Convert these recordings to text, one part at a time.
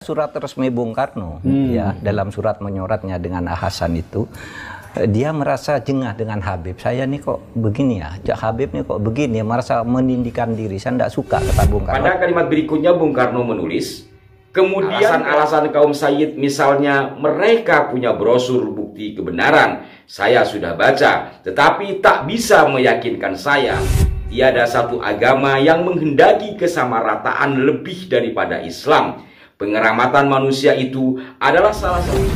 Surat resmi Bung Karno, ya, dalam surat menyoratnya dengan Hasan itu, dia merasa jengah dengan Habib. Saya nih kok begini ya, Habib nih kok begini, merasa menindihkan diri. Saya tidak suka, kata Bung Karno. Pada kalimat berikutnya Bung Karno menulis, kemudian alasan kaum Sayyid misalnya mereka punya brosur bukti kebenaran. Saya sudah baca, tetapi tak bisa meyakinkan saya. Tiada satu agama yang menghendaki kesamarataan lebih daripada Islam. Pengeramatan manusia itu adalah salah satu.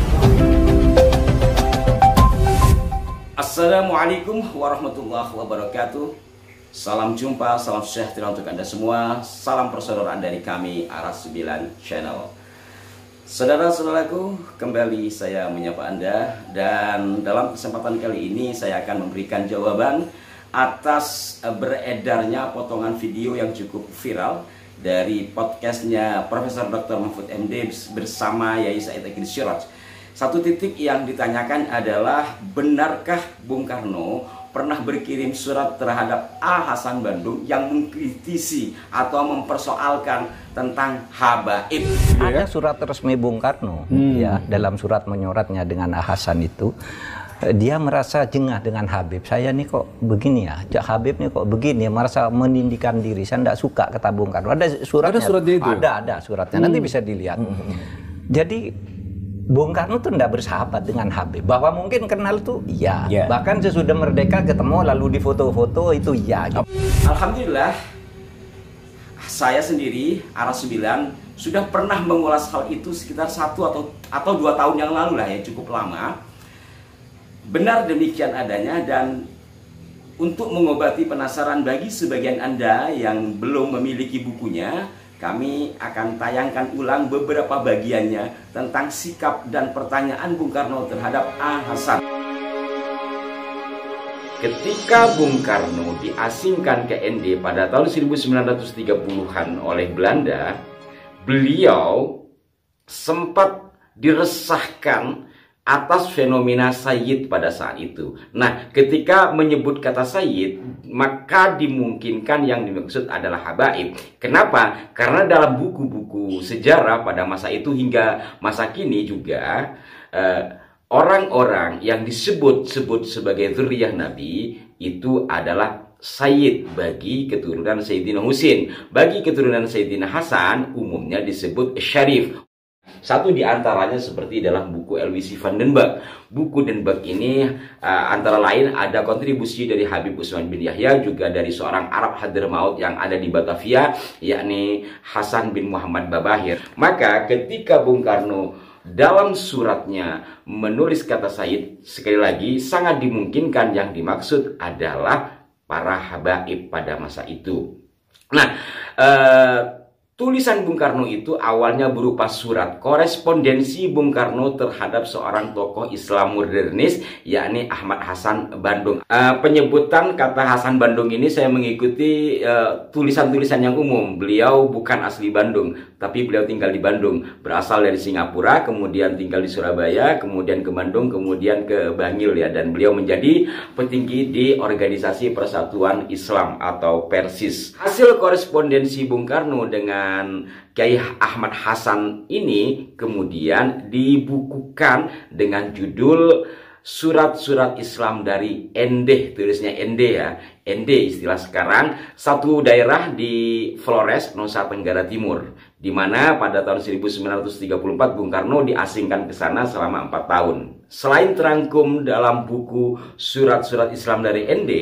Assalamualaikum warahmatullahi wabarakatuh. Salam jumpa, salam sejahtera untuk Anda semua. Salam persaudaraan dari kami Aras 9 Channel. Saudara-saudaraku, kembali saya menyapa Anda. Dan dalam kesempatan kali ini saya akan memberikan jawaban atas beredarnya potongan video yang cukup viral dari podcastnya Profesor Dr. Mahfud MD bersama Yai Said Akil Siraj. Satu titik yang ditanyakan adalah, benarkah Bung Karno pernah berkirim surat terhadap A. Hasan Bandung yang mengkritisi atau mempersoalkan tentang habaib? Ada surat resmi Bung Karno, ya, dalam surat menyoratnya dengan Hasan itu, dia merasa jengah dengan Habib. Saya nih kok begini ya, Habib nih kok begini, merasa menindihkan diri. Saya tidak suka, kata Bung Karno. Ada suratnya. Ada suratnya itu? Ada suratnya. Nanti bisa dilihat. Jadi Bung Karno tuh tidak bersahabat dengan Habib. Bahwa mungkin kenal tuh iya. Bahkan sesudah merdeka ketemu lalu di foto-foto itu iya. Alhamdulillah, saya sendiri Aras 9 sudah pernah mengulas hal itu sekitar 1 atau 2 tahun yang lalu lah ya, cukup lama. Benar demikian adanya, dan untuk mengobati penasaran bagi sebagian Anda yang belum memiliki bukunya, kami akan tayangkan ulang beberapa bagiannya tentang sikap dan pertanyaan Bung Karno terhadap A. Hasan. Ketika Bung Karno diasingkan ke ND pada tahun 1930-an oleh Belanda, beliau sempat diresahkan atas fenomena Sayyid pada saat itu. Nah, ketika menyebut kata Sayyid, maka dimungkinkan yang dimaksud adalah habaib. Kenapa? Karena dalam buku-buku sejarah pada masa itu hingga masa kini juga, orang-orang yang disebut-sebut sebagai dzurriyyah Nabi itu adalah Sayyid bagi keturunan Sayyidina Husain. Bagi keturunan Sayyidina Hasan umumnya disebut Syarif. Satu di antaranya seperti dalam buku Elwisi van den Berg. Buku den Berg ini antara lain ada kontribusi dari Habib Utsman bin Yahya, juga dari seorang Arab Hadramaut yang ada di Batavia, yakni Hasan bin Muhammad Babahir. Maka ketika Bung Karno dalam suratnya menulis kata Sayyid, sekali lagi sangat dimungkinkan yang dimaksud adalah para habaib pada masa itu. Nah, tulisan Bung Karno itu awalnya berupa surat korespondensi Bung Karno terhadap seorang tokoh Islam modernis, yakni Ahmad Hasan Bandung. Penyebutan kata Hasan Bandung ini saya mengikuti tulisan-tulisan yang umum. Beliau bukan asli Bandung, tapi beliau tinggal di Bandung. Berasal dari Singapura, kemudian tinggal di Surabaya, kemudian ke Bandung, kemudian ke Bangil ya. Dan beliau menjadi petinggi di Organisasi Persatuan Islam atau Persis. Hasil korespondensi Bung Karno dengan Kiai Ahmad Hasan ini kemudian dibukukan dengan judul Surat-Surat Islam dari ND, tulisnya ND ya, ND istilah sekarang, satu daerah di Flores, Nusa Tenggara Timur, di mana pada tahun 1934 Bung Karno diasingkan ke sana selama 4 tahun. Selain terangkum dalam buku Surat-Surat Islam dari ND,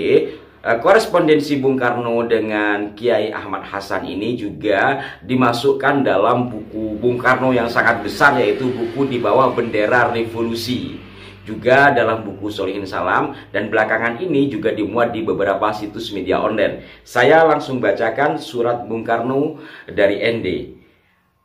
korespondensi Bung Karno dengan Kiai Ahmad Hasan ini juga dimasukkan dalam buku Bung Karno yang sangat besar, yaitu buku Di Bawah Bendera Revolusi, juga dalam buku Solihin Salam, dan belakangan ini juga dimuat di beberapa situs media online. Saya langsung bacakan surat Bung Karno dari ND.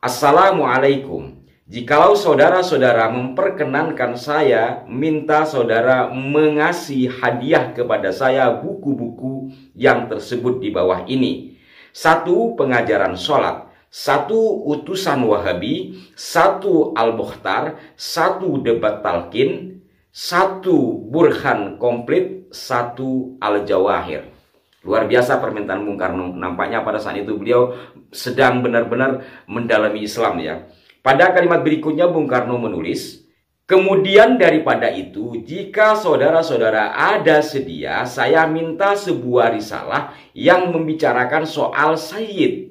Assalamualaikum. Jikalau saudara-saudara memperkenankan saya, minta saudara mengasih hadiah kepada saya buku-buku yang tersebut di bawah ini. 1. Pengajaran sholat. 1. Utusan Wahabi. 1. Al-Mukhtar. 1. Debat Talqin. 1. Burhan Komplit. 1. Al-Jawahir. Luar biasa permintaan Bung Karno. Nampaknya pada saat itu beliau sedang benar-benar mendalami Islam ya. Pada kalimat berikutnya Bung Karno menulis, kemudian daripada itu, jika saudara-saudara ada sedia, saya minta sebuah risalah yang membicarakan soal Sayyid.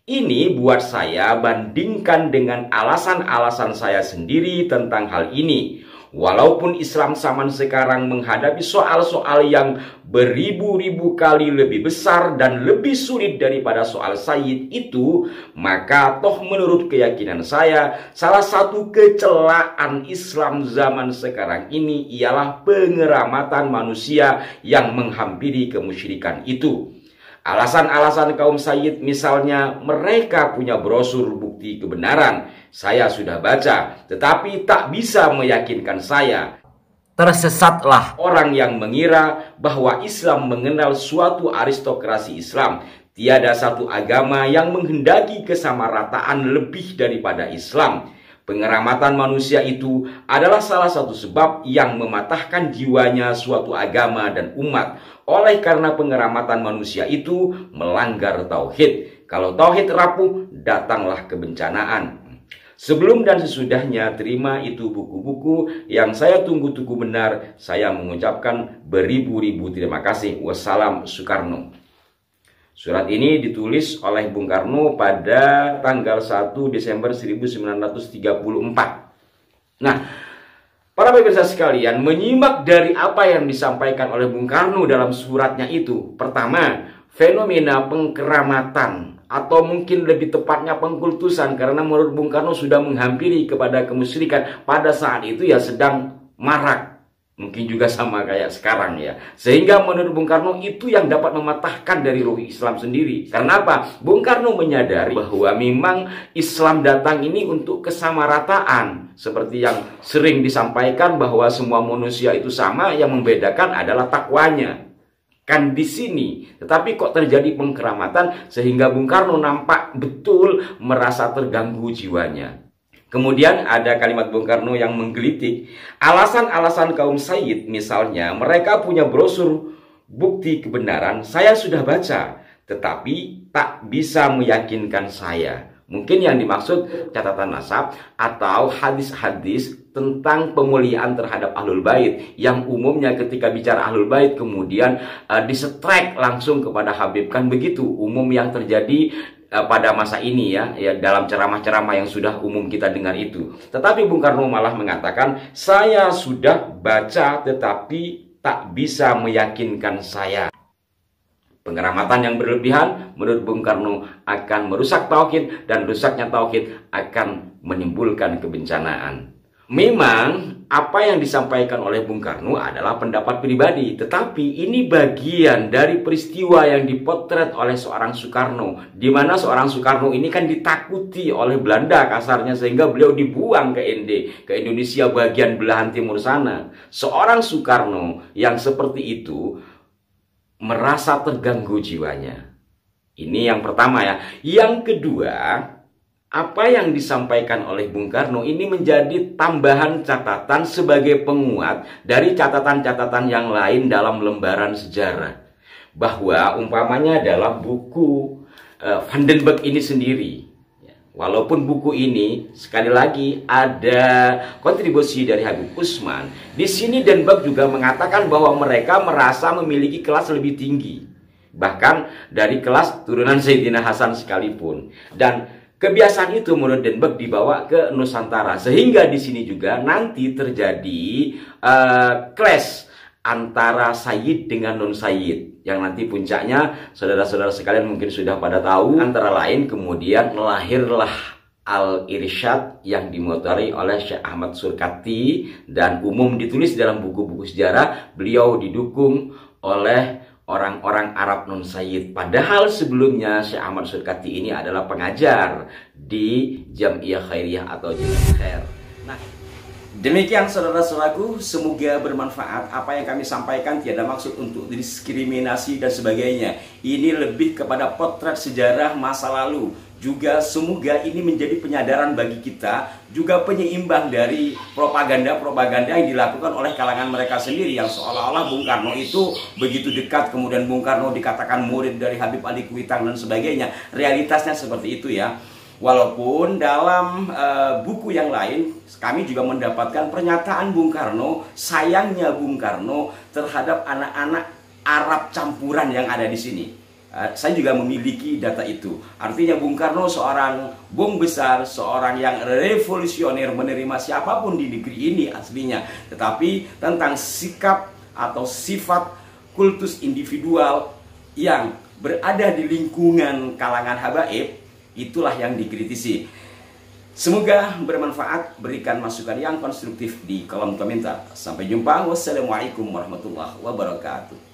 Ini buat saya bandingkan dengan alasan-alasan saya sendiri tentang hal ini. Walaupun Islam zaman sekarang menghadapi soal-soal yang beribu-ribu kali lebih besar dan lebih sulit daripada soal Sayyid itu, maka toh menurut keyakinan saya, salah satu kecelaan Islam zaman sekarang ini ialah pengeramatan manusia yang menghampiri kemusyrikan itu. Alasan-alasan kaum Sayyid misalnya mereka punya brosur bukti kebenaran. Saya sudah baca, tetapi tak bisa meyakinkan saya. Tersesatlah orang yang mengira bahwa Islam mengenal suatu aristokrasi Islam. Tiada satu agama yang menghendaki kesamarataan lebih daripada Islam. Pengeramatan manusia itu adalah salah satu sebab yang mematahkan jiwanya suatu agama dan umat. Oleh karena pengeramatan manusia itu melanggar tauhid. Kalau tauhid rapuh, datanglah kebencanaan. Sebelum dan sesudahnya, terima itu buku-buku yang saya tunggu-tunggu benar. Saya mengucapkan beribu-ribu terima kasih. Wassalam, Soekarno. Surat ini ditulis oleh Bung Karno pada tanggal 1 Desember 1934. Nah, para pemirsa sekalian, menyimak dari apa yang disampaikan oleh Bung Karno dalam suratnya itu. Pertama, fenomena pengkeramatan atau mungkin lebih tepatnya pengkultusan, karena menurut Bung Karno sudah menghampiri kepada kemusyrikan pada saat itu ya sedang marak. Mungkin juga sama kayak sekarang ya. Sehingga menurut Bung Karno itu yang dapat mematahkan dari ruh Islam sendiri. Karena apa? Bung Karno menyadari bahwa memang Islam datang ini untuk kesamarataan. Seperti yang sering disampaikan bahwa semua manusia itu sama, yang membedakan adalah takwanya. Kan di sini. Tetapi kok terjadi pengkeramatan sehingga Bung Karno nampak betul merasa terganggu jiwanya. Kemudian ada kalimat Bung Karno yang menggelitik. Alasan-alasan kaum Sayyid misalnya, mereka punya brosur bukti kebenaran, saya sudah baca, tetapi tak bisa meyakinkan saya. Mungkin yang dimaksud catatan nasab atau hadis-hadis tentang pemuliaan terhadap Ahlul Bait, yang umumnya ketika bicara Ahlul Bait kemudian disetrek langsung kepada Habib. Kan begitu umum yang terjadi pada masa ini ya dalam ceramah-ceramah yang sudah umum kita dengar itu. Tetapi Bung Karno malah mengatakan, saya sudah baca tetapi tak bisa meyakinkan saya. Pengeramatan yang berlebihan menurut Bung Karno akan merusak tauhid, dan rusaknya tauhid akan menimbulkan kebencanaan. Memang apa yang disampaikan oleh Bung Karno adalah pendapat pribadi, tetapi ini bagian dari peristiwa yang dipotret oleh seorang Soekarno, di mana seorang Soekarno ini kan ditakuti oleh Belanda kasarnya, sehingga beliau dibuang ke ND, ke Indonesia bagian belahan timur sana. Seorang Soekarno yang seperti itu merasa terganggu jiwanya. Ini yang pertama ya. Yang kedua, apa yang disampaikan oleh Bung Karno ini menjadi tambahan catatan sebagai penguat dari catatan-catatan yang lain dalam lembaran sejarah. Bahwa umpamanya adalah buku Van den Bergh ini sendiri. Walaupun buku ini sekali lagi ada kontribusi dari Habib Usman, di sini Den Bergh juga mengatakan bahwa mereka merasa memiliki kelas lebih tinggi, bahkan dari kelas turunan Sayyidina Hasan sekalipun. Dan kebiasaan itu menurut Den Bergh dibawa ke Nusantara, sehingga di sini juga nanti terjadi clash antara Sayyid dengan non-Sayyid, yang nanti puncaknya saudara-saudara sekalian mungkin sudah pada tahu, antara lain kemudian lahirlah Al-Irsyad yang dimotori oleh Syekh Ahmad Surkati, dan umum ditulis dalam buku-buku sejarah beliau didukung oleh orang-orang Arab non-Sayyid. Padahal sebelumnya Syekh Ahmad Surkati ini adalah pengajar di Jam'iyah Khairiyah atau Jam'iyah Khair. Nah, demikian saudara-saudaraku, semoga bermanfaat. Apa yang kami sampaikan tiada maksud untuk diskriminasi dan sebagainya. Ini lebih kepada potret sejarah masa lalu. Juga semoga ini menjadi penyadaran bagi kita, juga penyeimbang dari propaganda-propaganda yang dilakukan oleh kalangan mereka sendiri, yang seolah-olah Bung Karno itu begitu dekat, kemudian Bung Karno dikatakan murid dari Habib Ali Kuitang dan sebagainya. Realitasnya seperti itu ya. Walaupun dalam buku yang lain kami juga mendapatkan pernyataan Bung Karno, sayangnya Bung Karno terhadap anak-anak Arab campuran yang ada di sini. Saya juga memiliki data itu. Artinya Bung Karno seorang bom besar, seorang yang revolusioner, menerima siapapun di negeri ini aslinya. Tetapi tentang sikap atau sifat kultus individual yang berada di lingkungan kalangan habaib, itulah yang dikritisi. Semoga bermanfaat, berikan masukan yang konstruktif di kolom komentar. Sampai jumpa. Wassalamualaikum warahmatullahi wabarakatuh.